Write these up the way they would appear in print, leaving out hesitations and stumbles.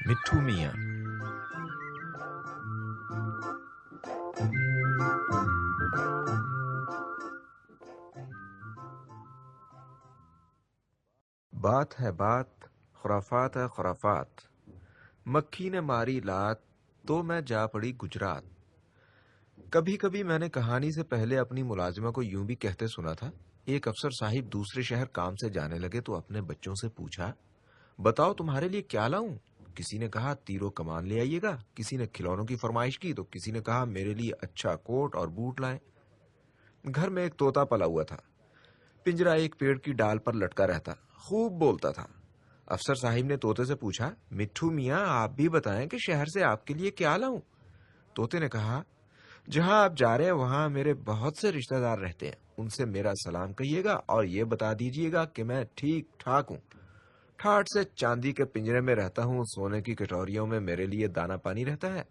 مٹھو میاں۔ بات ہے بات، خرافات ہے خرافات، مکھی نے ماری لات تو میں جا پڑی گجرات۔ کبھی کبھی میں نے کہانی سے پہلے اپنی ملازمہ کو یوں بھی کہتے سنا تھا۔ ایک افسر صاحب دوسرے شہر کام سے جانے لگے تو اپنے بچوں سے پوچھا، بتاؤ تمہارے لیے کیا لاؤں؟ کسی نے کہا تیرو کمان لے آئیے گا، کسی نے کھلونوں کی فرمائش کی تو کسی نے کہا میرے لیے اچھا کوٹ اور بوٹ لائیں۔ گھر میں ایک طوطا پلا ہوا تھا، پنجرا ایک پیڑ کی ڈال پر لٹکا رہتا، خوب بولتا تھا۔ افسر صاحب نے طوطے سے پوچھا، مٹھو میاں آپ بھی بتائیں کہ شہر سے آپ کے لیے کیا لاؤں؟ طوطے نے کہا، جہاں آپ جا رہے ہیں وہاں میرے بہت سے رشتہ دار رہتے ہیں، ان سے میرا سلام کہیے گا اور یہ بتا دیجیے گا کہ میں ٹھیک ٹھاک ہوں، ٹھاٹ سے چاندی کے پنجرے میں رہتا ہوں، سونے کی کٹوریوں میں میرے لیے دانا پانی رہتا ہے۔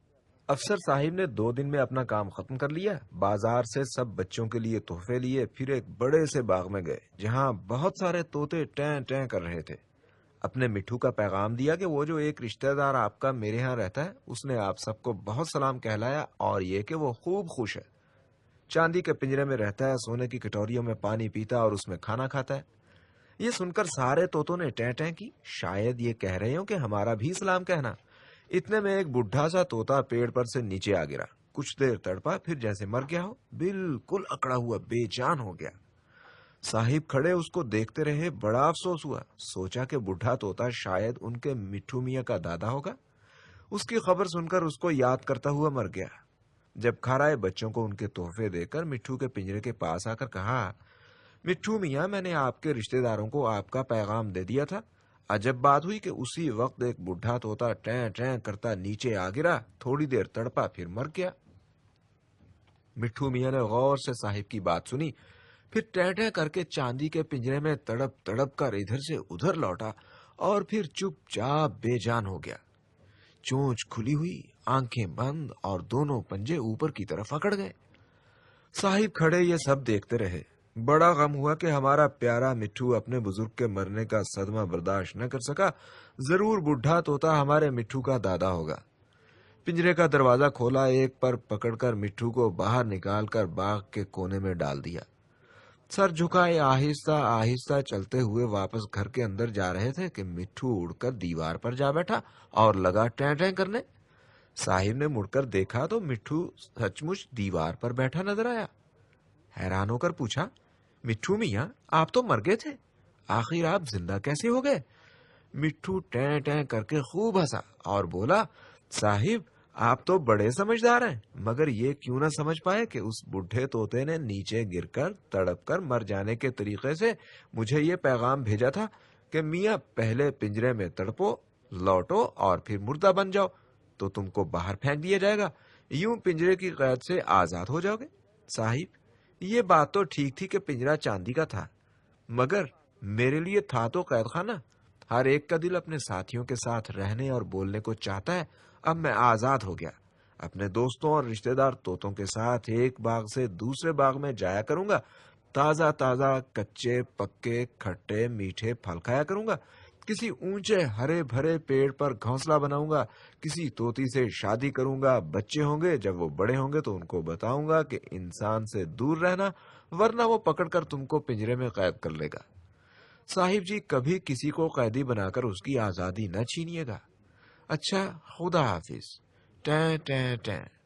افسر صاحب نے 2 دن میں اپنا کام ختم کر لیا، بازار سے سب بچوں کے لیے تحفے لیے، پھر ایک بڑے سے باغ میں گئے جہاں بہت سارے طوطے ٹیں ٹیں کر رہے تھے۔ اپنے مٹھو کا پیغام دیا کہ وہ جو ایک رشتہ دار آپ کا میرے ہاں رہتا ہے اس نے آپ سب کو بہت سلام کہلایا اور یہ کہ وہ خوب خوش ہے، چاندی کے پنجرے میں رہتا ہے، سونے کی کٹوریوں میں پانی پیتا اور اس میں کھانا کھاتا ہے۔ یہ سن کر سارے طوطوں نے ٹیں ٹیں کی، شاید یہ کہہ رہے ہوں کہ ہمارا بھی سلام کہنا۔ اتنے میں ایک بڈھا سا طوطا پیڑ پر سے نیچے آ گرا، کچھ دیر تڑپا، پھر جیسے مر گیا ہو، بالکل اکڑا ہوا بے جان ہو گیا۔ صاحب کھڑے اس کو دیکھتے رہے، بڑا افسوس ہوا، سوچا کہ بڈھا طوطا شاید ان کے مٹھو میاں کا دادا ہوگا۔ اس کی خبر سن کر اس کو یاد کرتا ہوا مر گیا۔ جب گھر آئے بچوں کو ان کے تحفے دے کر مٹھو کے پنجرے کے پاس آ کر کہا، مٹھو میاں میں نے آپ کے رشتہ داروں کو آپ کا پیغام دے دیا تھا۔ عجب بات ہوئی کہ اسی وقت ایک بڈھا طوطا ٹیں ٹیں کرتا نیچے آ گرا، تھوڑی دیر تڑپا، پھر مر گیا۔ مٹھو میاں نے غور سے صاحب کی بات سنی، پھر ٹیں ٹیں کر کے چاندی کے پنجرے میں تڑپ تڑپ کر ادھر سے ادھر لوٹا اور پھر چپ چاپ بے جان ہو گیا۔ چونچ کھلی ہوئی، آنکھیں بند اور دونوں پنجے اوپر کی طرف اکڑ گئے۔ صاحب کھڑے یہ سب دیکھتے رہے۔ بڑا غم ہوا کہ ہمارا پیارا مٹھو اپنے بزرگ کے مرنے کا صدمہ برداشت نہ کر سکا، ضرور بڈھا طوطا ہمارے مٹھو کا دادا ہوگا۔ پنجرے کا دروازہ کھولا، ایک پر پکڑ کر مٹھو کو باہر نکال کر باغ کے کونے میں ڈال دیا۔ سر جھکائے آہستہ آہستہ چلتے ہوئے واپس گھر کے اندر جا رہے تھے کہ مٹھو اڑ کر دیوار پر جا بیٹھا اور لگا ٹیں ٹیں کرنے۔ صاحب نے مڑ کر دیکھا تو مٹھو سچ مچ دیوار پر بیٹھا نظر آیا۔ حیران ہو کر پوچھا، مٹھو میاں آپ تو مر گئے تھے، آخر آپ زندہ کیسے ہو گئے؟ مٹھو ٹیں ٹیں کر کے خوب ہنسا اور بولا، صاحب آپ تو بڑے سمجھدار ہیں، مگر یہ کیوں نہ سمجھ پائے کہ اس بڈھے طوطے نے نیچے گر کر تڑپ کر مر جانے کے طریقے سے مجھے یہ پیغام بھیجا تھا کہ میاں پہلے پنجرے میں تڑپو، لوٹو اور پھر مردہ بن جاؤ تو تم کو باہر پھینک دیا جائے گا، یوں پنجرے کی قید سے آزاد ہو جاؤ گے۔ صاحب یہ بات تو ٹھیک تھی کہ پنجرا چاندی کا تھا، مگر میرے لیے تھا تو قید خانہ۔ ہر ایک کا دل اپنے ساتھیوں کے ساتھ رہنے اور بولنے کو چاہتا ہے۔ اب میں آزاد ہو گیا، اپنے دوستوں اور رشتہ دار طوطوں کے ساتھ ایک باغ سے دوسرے باغ میں جایا کروں گا، تازہ تازہ کچے پکے کھٹے میٹھے پھل کھایا کروں گا، کسی اونچے ہرے بھرے پیڑ پر گھونسلہ بناؤں گا، کسی طوطی سے شادی کروں گا، بچے ہوں گے، جب وہ بڑے ہوں گے تو ان کو بتاؤں گا کہ انسان سے دور رہنا، ورنہ وہ پکڑ کر تم کو پنجرے میں قید کر لے گا۔ صاحب جی کبھی کسی کو قیدی بنا کر اس کی آزادی نہ چھینیے گا۔ اچھا خدا حافظ۔ ٹیں ٹیں ٹیں۔